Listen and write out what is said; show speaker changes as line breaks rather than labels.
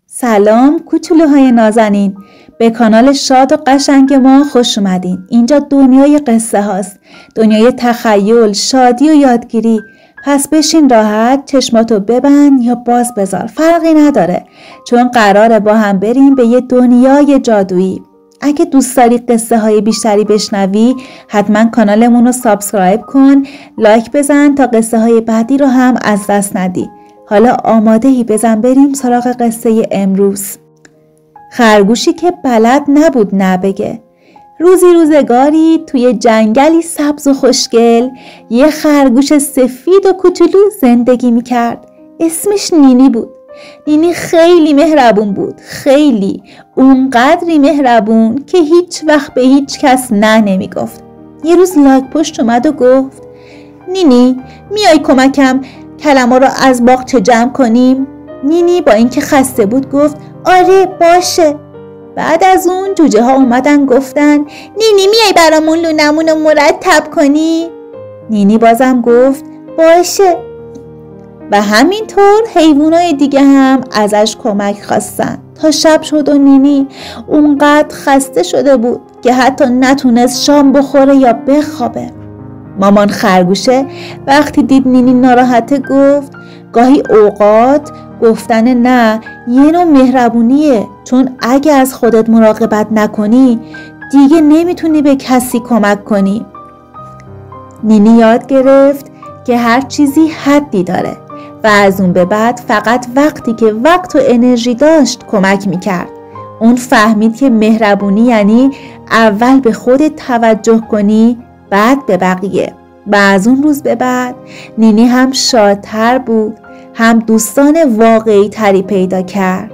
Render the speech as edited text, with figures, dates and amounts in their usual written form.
سلام کوچولوهای نازنین، به کانال شاد و قشنگ ما خوش اومدین. اینجا دنیای قصه هاست، دنیای تخیل، شادی و یادگیری. پس بشین راحت، چشماتو ببند یا باز بذار، فرقی نداره، چون قراره با هم بریم به یه دنیای جادویی. اگه دوست داری قصه های بیشتری بشنوی، حتما کانالمون رو سابسکرایب کن، لایک بزن تا قصه های بعدی رو هم از دست ندی. حالا آماده‌ای؟ بزن بریم سراغ قصه امروز. خرگوشی که بلد نبود نه بگه. روزگاری توی جنگلی سبز و خوشگل یه خرگوش سفید و کوچولو زندگی میکرد. اسمش نینی بود. نینی خیلی مهربون بود، خیلی، اونقدری مهربون که هیچ وقت به هیچ کس نه نمیگفت. یه روز لاک پشت اومد و گفت: نینی، میای کمکم کلم‌ها رو از باغچه جمع کنیم؟ نینی با اینکه خسته بود گفت: آره باشه. بعد از اون جوجه ها اومدن گفتن: نینی میای برامون لونمون رو مرتب کنی؟ نینی بازم گفت: باشه. و همینطور حیوانای دیگه هم ازش کمک خواستن تا شب شد و نینی اونقدر خسته شده بود که حتی نتونست شام بخوره یا بخوابه. مامان خرگوشه وقتی دید نینی ناراحته گفت: گاهی اوقات گفتن نه یه نوع مهربونیه، چون اگه از خودت مراقبت نکنی دیگه نمیتونی به کسی کمک کنی. نینی یاد گرفت که هر چیزی حدی داره و از اون به بعد فقط وقتی که وقت و انرژی داشت کمک میکرد. اون فهمید که مهربونی یعنی اول به خودت توجه کنی بعد به بقیه. و از اون روز به بعد نینی هم شادتر بود، هم دوستان واقعی تری پیدا کرد.